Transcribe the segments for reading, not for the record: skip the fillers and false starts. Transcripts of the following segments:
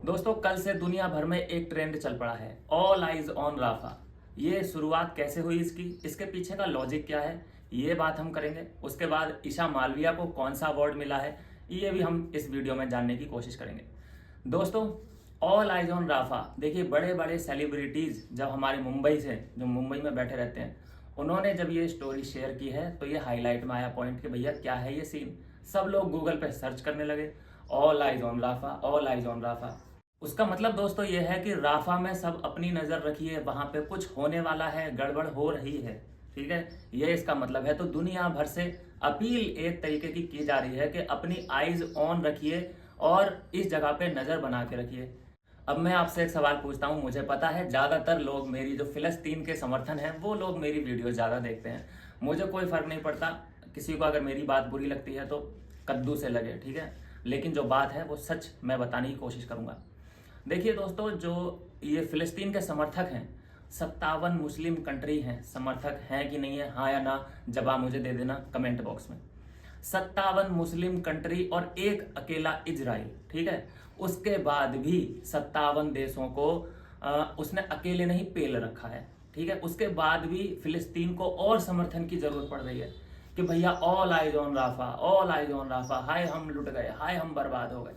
दोस्तों कल से दुनिया भर में एक ट्रेंड चल पड़ा है, ऑल आइज ऑन राफा। ये शुरुआत कैसे हुई इसकी, इसके पीछे का लॉजिक क्या है, ये बात हम करेंगे। उसके बाद ईशा मालविया को कौन सा अवार्ड मिला है, ये भी हम इस वीडियो में जानने की कोशिश करेंगे। दोस्तों ऑल आइज ऑन राफा, देखिए बड़े बड़े सेलिब्रिटीज जब हमारे मुंबई से, जो मुंबई में बैठे रहते हैं, उन्होंने जब ये स्टोरी शेयर की है तो ये हाईलाइट में आया पॉइंट कि भैया क्या है ये सीन। सब लोग गूगल पे सर्च करने लगे, all eyes on Rafah, all eyes on Rafah. उसका मतलब दोस्तों ये है कि राफा में सब अपनी नजर रखिए, वहां पे कुछ होने वाला है, गड़बड़ हो रही है। ठीक है, ये इसका मतलब है। तो दुनिया भर से अपील एक तरीके की जा रही है कि अपनी आईज ऑन रखिए और इस जगह पे नजर बना के रखिए। अब मैं आपसे एक सवाल पूछता हूं। मुझे पता है ज्यादातर लोग, मेरी जो फिलिस्तीन के समर्थन है, वो लोग मेरी वीडियो ज्यादा देखते हैं। मुझे कोई फर्क नहीं पड़ता, किसी को अगर मेरी बात बुरी लगती है तो कद्दू से लगे, ठीक है, लेकिन जो बात है वो सच मैं बताने की कोशिश करूंगा। देखिए दोस्तों, जो ये फिलिस्तीन के समर्थक हैं, 57 मुस्लिम कंट्री हैं, समर्थक हैं कि नहीं है, हाँ या ना, जवाब मुझे दे देना कमेंट बॉक्स में। 57 मुस्लिम कंट्री और एक अकेला इजराइल, ठीक है। उसके बाद भी 57 देशों को उसने अकेले नहीं पेल रखा है, ठीक है। उसके बाद भी फिलिस्तीन को और समर्थन की जरूरत पड़ रही है कि भैया all eyes on Rafah, all eyes on Rafah, हाय हम लुट गए, हाय हम बर्बाद हो गए।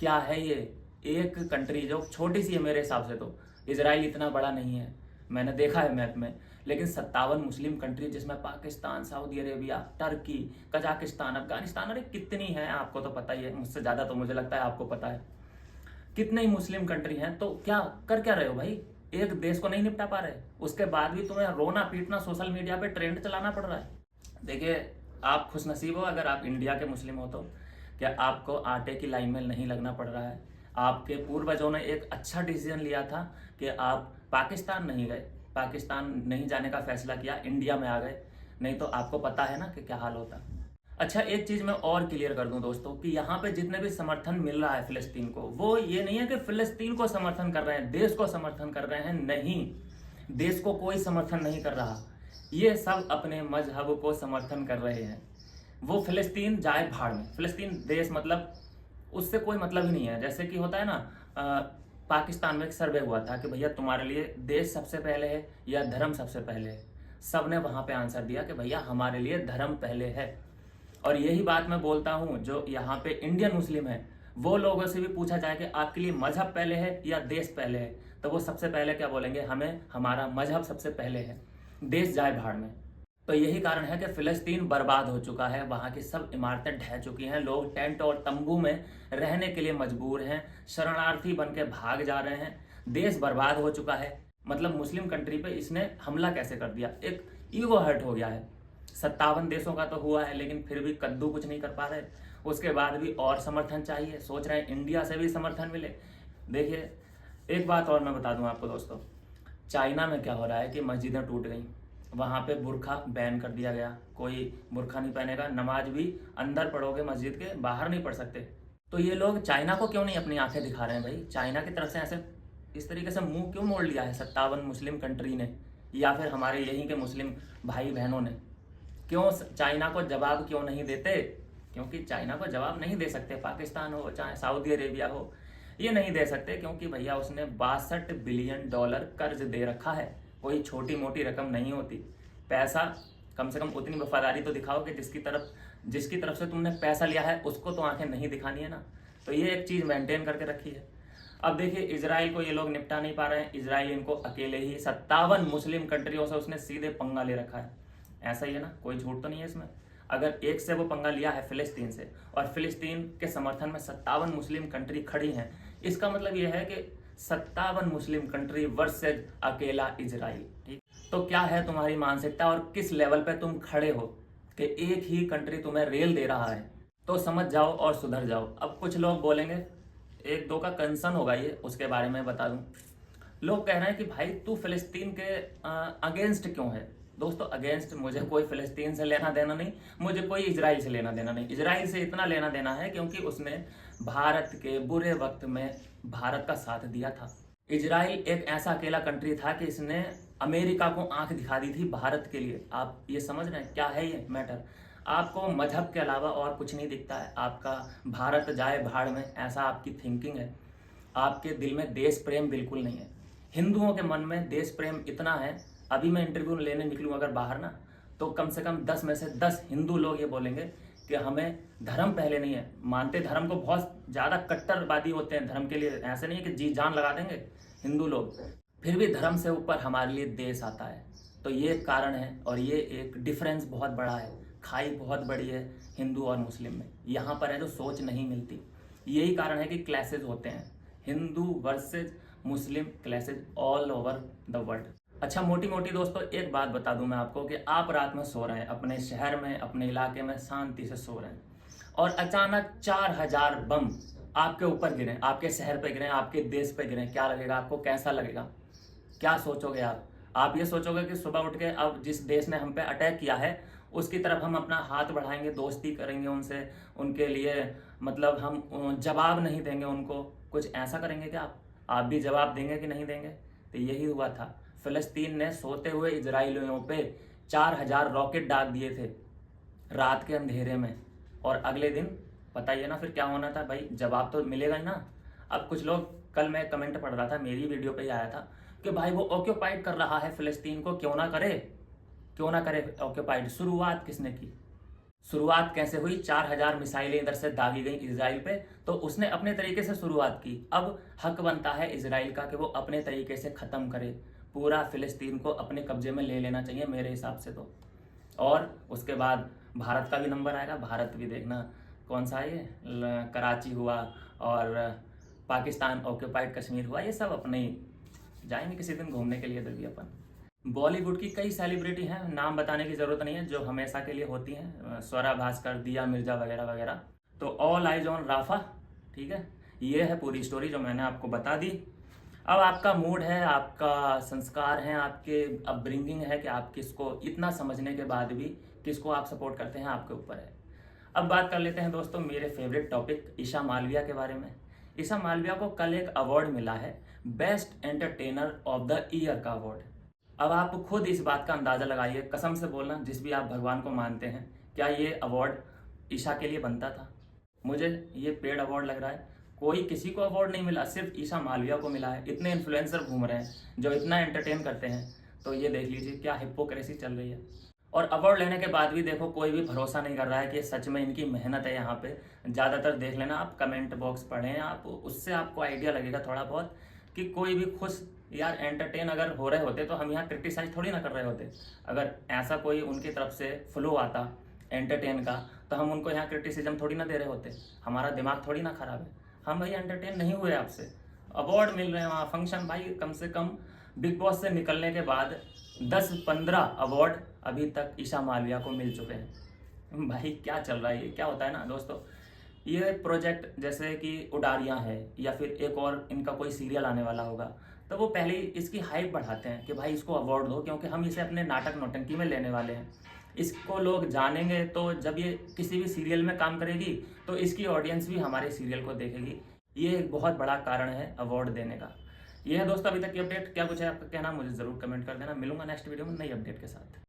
क्या है ये? एक कंट्री जो छोटी सी है मेरे हिसाब से, तो इसराइल इतना बड़ा नहीं है, मैंने देखा है मैप में, लेकिन 57 मुस्लिम कंट्री जिसमें Pakistan, Saudi Arabia, Turkey, Kazakhstan, Afghanistan, अरे कितनी है, आपको तो पता ही है, मुझसे ज्यादा तो मुझे लगता है आपको पता है कितने ही मुस्लिम कंट्री हैं। तो क्या कर क्या रहे हो भाई? एक देश को नहीं निपटा पा रहे, उसके बाद भी तुम्हें रोना पीटना, सोशल मीडिया पे ट्रेंड चलाना पड़ रहा है। देखिए, आप खुशनसीब हो अगर आप इंडिया के मुस्लिम हो तो, क्या आपको आटे की लाइन में नहीं लगना पड़ रहा है। आपके पूर्वजों ने एक अच्छा डिसीजन लिया था कि आप पाकिस्तान नहीं गए, पाकिस्तान नहीं जाने का फैसला किया, इंडिया में आ गए, नहीं तो आपको पता है ना कि क्या हाल होता। अच्छा, एक चीज मैं और क्लियर कर दूं दोस्तों कि यहाँ पे जितने भी समर्थन मिल रहा है फिलिस्तीन को, वो ये नहीं है कि फिलिस्तीन को समर्थन कर रहे हैं, देश को समर्थन कर रहे हैं, नहीं, देश को कोई समर्थन नहीं कर रहा। ये सब अपने मजहब को समर्थन कर रहे हैं। वो फिलिस्तीन जाए भाड़ में, फिलिस्तीन देश मतलब उससे कोई मतलब ही नहीं है। जैसे कि होता है ना, पाकिस्तान में एक सर्वे हुआ था कि भैया तुम्हारे लिए देश सबसे पहले है या धर्म सबसे पहले है। सबने वहां पे आंसर दिया कि भैया हमारे लिए धर्म पहले है। और यही बात मैं बोलता हूं, जो यहाँ पे इंडियन मुस्लिम है, वो लोगों से भी पूछा जाए कि आपके लिए मजहब पहले है या देश पहले है, तो वो सबसे पहले क्या बोलेंगे, हमें हमारा मजहब सबसे पहले है, देश जाए भाड़ में। तो यही कारण है कि फिलिस्तीन बर्बाद हो चुका है, वहां की सब इमारतें ढह चुकी हैं, लोग टेंट और तंबू में रहने के लिए मजबूर हैं, शरणार्थी बन के भाग जा रहे हैं, देश बर्बाद हो चुका है। मतलब मुस्लिम कंट्री पे इसने हमला कैसे कर दिया, एक ईगो हर्ट हो गया है। 57 देशों का तो हुआ है, लेकिन फिर भी कद्दू कुछ नहीं कर पा रहे। उसके बाद भी और समर्थन चाहिए, सोच रहे हैं इंडिया से भी समर्थन मिले। देखिए, एक बात और मैं बता दूं आपको दोस्तों, चाइना में क्या हो रहा है कि मस्जिदें टूट गई, वहां पे बुर्खा बैन कर दिया गया, कोई बुर्खा नहीं पहनेगा, नमाज भी अंदर पढ़ोगे मस्जिद के, बाहर नहीं पढ़ सकते। तो ये लोग चाइना को क्यों नहीं अपनी आंखें दिखा रहे हैं भाई? चाइना की तरफ से ऐसे इस तरीके से मुंह क्यों मोड़ लिया है 57 मुस्लिम कंट्री ने, या फिर हमारे यहीं के मुस्लिम भाई बहनों ने? क्यों चाइना को जवाब क्यों नहीं देते? क्योंकि चाइना को जवाब नहीं दे सकते, पाकिस्तान हो चाहे सऊदी अरेबिया हो, ये नहीं दे सकते, क्योंकि भैया उसने $62 बिलियन कर्ज दे रखा है। कोई छोटी मोटी रकम नहीं होती। पैसा, कम से कम उतनी वफादारी तो दिखाओ कि जिसकी तरफ से तुमने पैसा लिया है उसको तो आंखें नहीं दिखानी है ना। तो ये एक चीज मेंटेन करके रखी है। अब देखिए, इसराइल को ये लोग निपटा नहीं पा रहे हैं, इसराइल इनको अकेले ही 57 मुस्लिम कंट्रियों से उसने सीधे पंगा ले रखा है। ऐसा ही है ना, कोई झूठ तो नहीं है इसमें। अगर एक से वो पंगा लिया है फिलिस्तीन से, और फिलिस्तीन के समर्थन में 57 मुस्लिम कंट्री खड़ी हैं, इसका मतलब यह है कि 57 मुस्लिम कंट्री वर्सेज अकेला इजराइल। ठीक, तो क्या है तुम्हारी मानसिकता और किस लेवल पे तुम खड़े हो कि एक ही कंट्री तुम्हें रेल दे रहा है? तो समझ जाओ और सुधर जाओ। अब कुछ लोग बोलेंगे, एक दो का कंसर्न होगा ये, उसके बारे में बता दूं। लोग कह रहे हैं कि भाई तू फिलिस्तीन के अगेंस्ट क्यों है? दोस्तों, अगेंस्ट मुझे कोई फिलिस्तीन से लेना देना नहीं, मुझे कोई इजराइल से लेना देना नहीं। इजराइल से इतना लेना देना है क्योंकि उसने भारत के बुरे वक्त में भारत का साथ दिया था। इजराइल एक ऐसा अकेला कंट्री था कि इसने अमेरिका को आंख दिखा दी थी भारत के लिए। आप ये समझ रहे हैं क्या है ये मैटर? आपको मजहब के अलावा और कुछ नहीं दिखता है, आपका भारत जाए भाड़ में, ऐसा आपकी थिंकिंग है। आपके दिल में देश प्रेम बिल्कुल नहीं है। हिंदुओं के मन में देश प्रेम इतना है, अभी मैं इंटरव्यू लेने निकलूँ अगर बाहर ना, तो कम से कम 10 में से 10 हिंदू लोग ये बोलेंगे कि हमें धर्म पहले नहीं है। मानते धर्म को, बहुत ज़्यादा कट्टरवादी होते हैं धर्म के लिए, ऐसे नहीं है कि जी जान लगा देंगे हिंदू लोग, फिर भी धर्म से ऊपर हमारे लिए देश आता है। तो ये कारण है, और ये एक डिफरेंस बहुत बड़ा है, खाई बहुत बड़ी है हिंदू और मुस्लिम में। यहाँ पर है जो सोच नहीं मिलती, यही कारण है कि क्लैसेज होते हैं, Hindu versus Muslim clashes all over the world. अच्छा, मोटी मोटी दोस्तों एक बात बता दूं मैं आपको कि आप रात में सो रहे हैं अपने शहर में, अपने इलाके में शांति से सो रहे हैं, और अचानक 4000 बम आपके ऊपर गिरे, आपके शहर पे गिरे, आपके देश पे गिरे, क्या लगेगा आपको? कैसा लगेगा? क्या सोचोगे आप? आप ये सोचोगे कि सुबह उठ के अब जिस देश ने हम पे अटैक किया है उसकी तरफ हम अपना हाथ बढ़ाएंगे, दोस्ती करेंगे उनसे, उनके लिए मतलब हम जवाब नहीं देंगे उनको, कुछ ऐसा करेंगे क्या आप भी जवाब देंगे कि नहीं देंगे? तो यही हुआ था। फिलिस्तीन ने सोते हुए इजराइलियों पे 4000 रॉकेट दाग दिए थे रात के अंधेरे में, और अगले दिन पता ही है ना फिर क्या होना था भाई, जवाब तो मिलेगा ही ना। अब कुछ लोग, कल मैं कमेंट पढ़ रहा था, मेरी वीडियो पे ही आया था कि भाई वो ऑक्यूपाइड कर रहा है फिलिस्तीन को, क्यों ना करे, क्यों ना करे ऑक्यूपाइड। शुरुआत किसने की? शुरुआत कैसे हुई? 4000 मिसाइलें इधर से दागी गई इसराइल पे, तो उसने अपने तरीके से शुरुआत की। अब हक बनता है इसराइल का कि वो अपने तरीके से ख़त्म करे, पूरा फिलिस्तीन को अपने कब्जे में ले लेना चाहिए मेरे हिसाब से तो। और उसके बाद भारत का भी नंबर आएगा। भारत भी देखना कौन सा है, ये कराची हुआ और पाकिस्तान ऑक्यूपाइड कश्मीर हुआ, ये सब अपने ही जाएंगे किसी दिन घूमने के लिए इधर भी अपन। बॉलीवुड की कई सेलिब्रिटी हैं, नाम बताने की ज़रूरत नहीं है, जो हमेशा के लिए होती हैं, स्वरा भास्कर, दिया मिर्जा वगैरह वगैरह। तो ऑल आइज ऑन राफा, ठीक है, ये है पूरी स्टोरी जो मैंने आपको बता दी। अब आपका मूड है, आपका संस्कार है, आपके अपब्रिंगिंग है कि आप किसको, इतना समझने के बाद भी किसको आप सपोर्ट करते हैं, आपके ऊपर है। अब बात कर लेते हैं दोस्तों मेरे फेवरेट टॉपिक ईशा मालविया के बारे में। ईशा मालविया को कल एक अवार्ड मिला है, best entertainer of the year का अवार्ड। अब आप खुद इस बात का अंदाजा लगाइए, कसम से बोलना, जिस भी आप भगवान को मानते हैं, क्या ये अवार्ड ईशा के लिए बनता था? मुझे ये पेड अवार्ड लग रहा है। कोई किसी को अवार्ड नहीं मिला, सिर्फ ईशा मालविया को मिला है। इतने इन्फ्लुएंसर घूम रहे हैं जो इतना एंटरटेन करते हैं, तो ये देख लीजिए क्या हिपोक्रेसी चल रही है। और अवार्ड लेने के बाद भी देखो कोई भी भरोसा नहीं कर रहा है कि सच में इनकी मेहनत है यहाँ पे। ज़्यादातर देख लेना आप, कमेंट बॉक्स पढ़ें आप, उससे आपको आइडिया लगेगा थोड़ा बहुत कि कोई भी खुश, यार एंटरटेन अगर हो रहे होते तो हम यहाँ क्रिटिसाइज थोड़ी ना कर रहे होते। अगर ऐसा कोई उनकी तरफ से फ्लो आता एंटरटेन का, तो हम उनको यहाँ क्रिटिसिज्म थोड़ी ना दे रहे होते, हमारा दिमाग थोड़ी ना खराब है। हम भाई एंटरटेन नहीं हुए आपसे, अवार्ड मिल रहे हैं वहाँ फंक्शन, भाई कम से कम बिग बॉस से निकलने के बाद 10-15 अवार्ड अभी तक ईशा मालविया को मिल चुके हैं। भाई क्या चल रहा है, ये क्या होता है ना दोस्तों, ये प्रोजेक्ट जैसे कि उडारियाँ है या फिर एक और इनका कोई सीरियल आने वाला होगा, तो वो पहले ही इसकी हाइप बढ़ाते हैं कि भाई इसको अवार्ड दो, क्योंकि हम इसे अपने नाटक नौटंकी में लेने वाले हैं। इसको लोग जानेंगे, तो जब ये किसी भी सीरियल में काम करेगी तो इसकी ऑडियंस भी हमारे सीरियल को देखेगी। ये एक बहुत बड़ा कारण है अवार्ड देने का। ये है दोस्तों अभी तक की अपडेट। क्या कुछ है आपका कहना, मुझे ज़रूर कमेंट कर देना। मिलूंगा नेक्स्ट वीडियो में नई अपडेट के साथ।